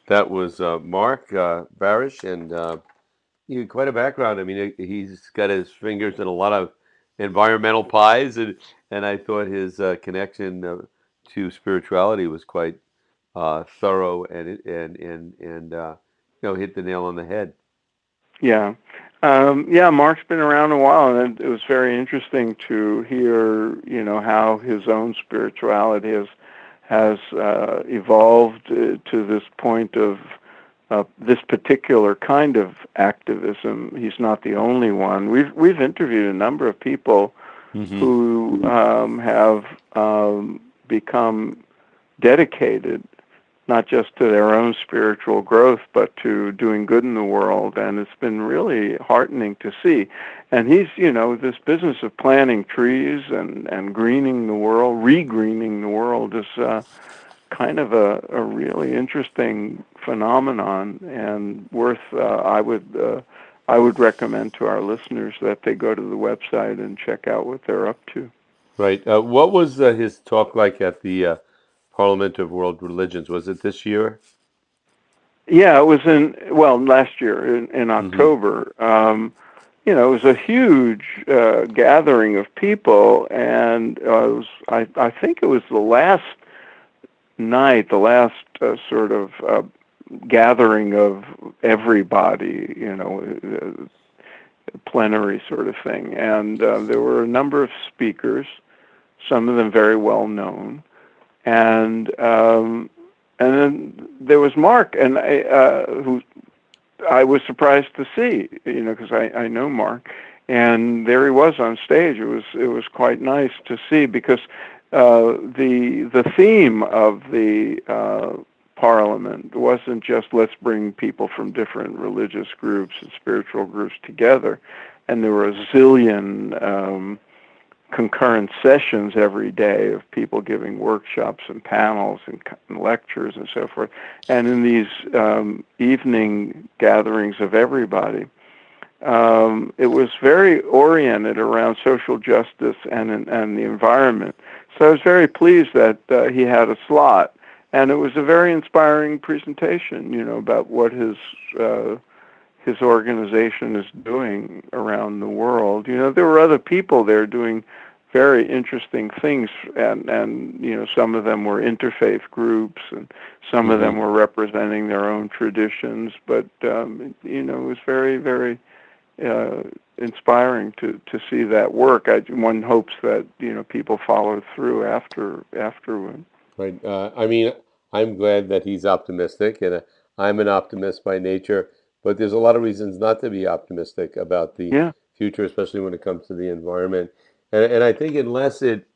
That was Mark Barish, and quite a background. I mean, he's got his fingers in a lot of environmental pies, and I thought his connection to spirituality was quite thorough and hit the nail on the head. Yeah. Yeah, Mark's been around a while, and it was very interesting to hear, how his own spirituality has evolved to this point of this particular kind of activism. He's not the only one. We've interviewed a number of people Hmm. who have become dedicated not just to their own spiritual growth, but to doing good in the world. And it's been really heartening to see. And he's, this business of planting trees and greening the world, regreening the world is kind of a really interesting phenomenon and worth, I would recommend to our listeners that they go to the website and check out what they're up to. Right. What was his talk like at the Parliament of World Religions? Was it this year? Yeah, it was last year in Hmm. October. It was a huge gathering of people, and I think it was the last night, the last sort of gathering of everybody, plenary sort of thing. And there were a number of speakers, some of them very well known, and then there was Mark, and who I was surprised to see, because I know Mark, and there he was on stage. It was quite nice to see because the theme of the Parliament wasn't just let's bring people from different religious groups and spiritual groups together, and there were a zillion concurrent sessions every day of people giving workshops and panels and lectures and so forth. And in these evening gatherings of everybody, it was very oriented around social justice and the environment. So I was very pleased that he had a slot, and it was a very inspiring presentation, about what his organization is doing around the world. There were other people there doing very interesting things, and some of them were interfaith groups, and some of them Hmm. were representing their own traditions. But it was very, very uh, inspiring to see that work. One hopes that people follow through afterward. Right. I mean, I'm glad that he's optimistic, and I'm an optimist by nature. But there's a lot of reasons not to be optimistic about the Yeah, future, especially when it comes to the environment. And I think unless it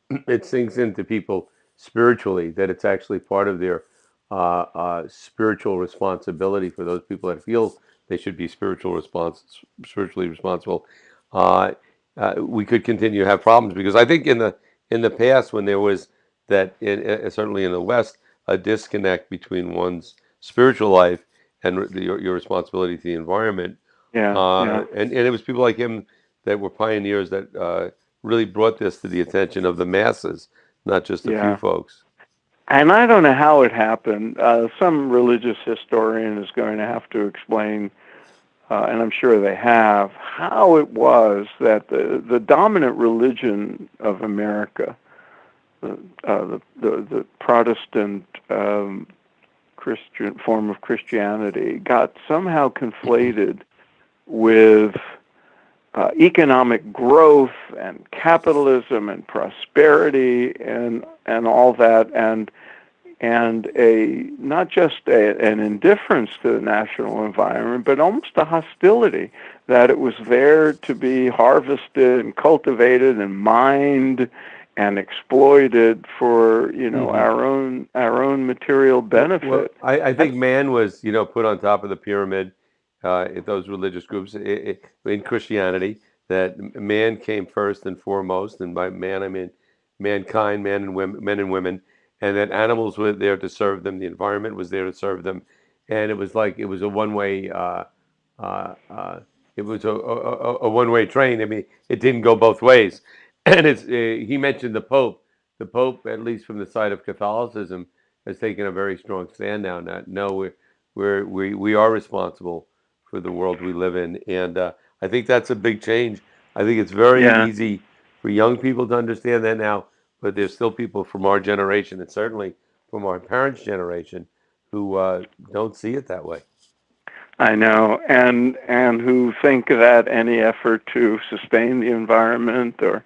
sinks into people spiritually that it's actually part of their spiritual responsibility for those people that feel they should be spiritually responsible, uh, we could continue to have problems because I think in the past when there was that certainly in the West, a disconnect between one's spiritual life and your responsibility to the environment. yeah, yeah, And it was people like him that were pioneers that really brought this to the attention of the masses, not just a few yeah. folks. And I don't know how it happened. Some religious historian is going to have to explain, and I'm sure they have, how it was that the dominant religion of America, the Protestant Christian form of Christianity, got somehow conflated with economic growth and capitalism and prosperity and all that, and a not just an indifference to the natural environment, but almost a hostility that it was there to be harvested and cultivated and mined and exploited for Hmm. our own material Well, benefit. I That's think man was, put on top of the pyramid in those religious groups in Christianity. That man came first and foremost, and by man I mean mankind, men and women, and that animals were there to serve them. The environment was there to serve them, and it was like it was a one-way. Uh, uh, it was a one-way train. I mean, it didn't go both ways. And he mentioned the Pope. The Pope, at least from the side of Catholicism, has taken a very strong stand now. That no, we are responsible for the world we live in, and I think that's a big change. I think it's very Yeah, easy for young people to understand that now, but there's still people from our generation, and certainly from our parents' generation, who don't see it that way. I know, and who think that any effort to sustain the environment or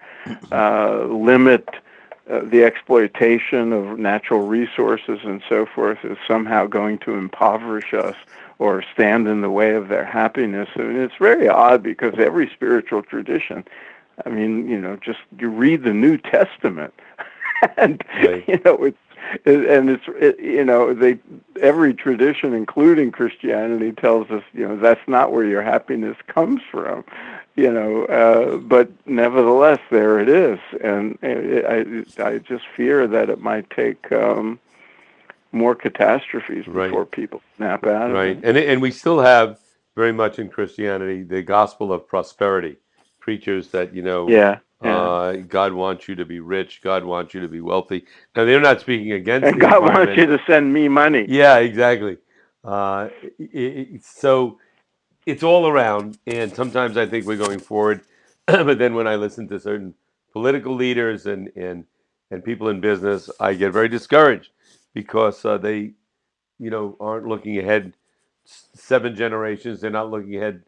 limit the exploitation of natural resources and so forth is somehow going to impoverish us or stand in the way of their happiness. I mean, it's very odd because every spiritual tradition, I mean, just you read the New Testament, and Right, they every tradition, including Christianity, tells us that's not where your happiness comes from, but nevertheless there it is, and I just fear that it might take more catastrophes right, before people snap out of right, it. and we still have very much in Christianity the gospel of prosperity, preachers that Yeah, yeah. God wants you to be rich, God wants you to be wealthy. Now they're not speaking against And the God wants environment. you to send me money. Yeah, exactly. So it's all around, and sometimes I think we're going forward, but then when I listen to certain political leaders and people in business, I get very discouraged because they aren't looking ahead 7 generations. They're not looking ahead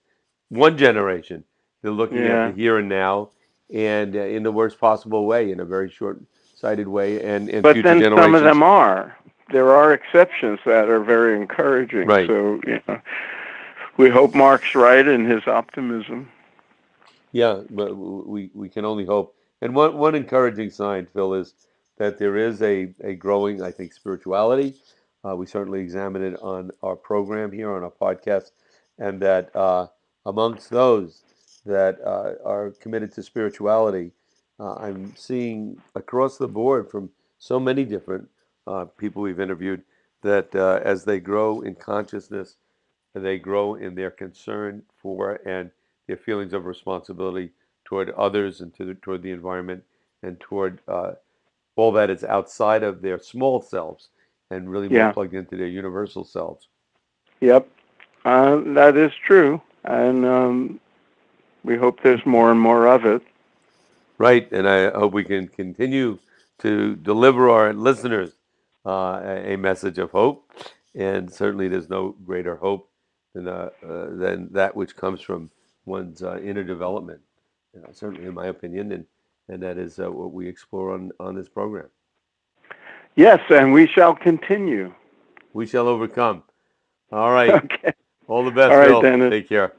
one generation. They're looking at the Yeah. here and now, and in the worst possible way, in a very short-sighted way, and But future then some of generations. them are. There are exceptions that are very encouraging. Right. So, we hope Mark's right in his optimism. Yeah, but we can only hope. And one encouraging sign, Phil, is that there is a growing, I think, spirituality. We certainly examine it on our program here on our podcast, and that amongst those that are committed to spirituality, I'm seeing across the board from so many different people we've interviewed that as they grow in consciousness, they grow in their concern for and their feelings of responsibility toward others and toward the environment and toward all that is outside of their small selves and really more Yeah. plugged into their universal selves. Yep. That is true. And we hope there's more and more of it. Right, and I hope we can continue to deliver our listeners a message of hope. And certainly, there's no greater hope than that which comes from one's inner development. Certainly, in my opinion, and that is what we explore on this program. Yes, and we shall continue. We shall overcome. All right. Okay. All the All best, right, Phil. Dennis. Take care.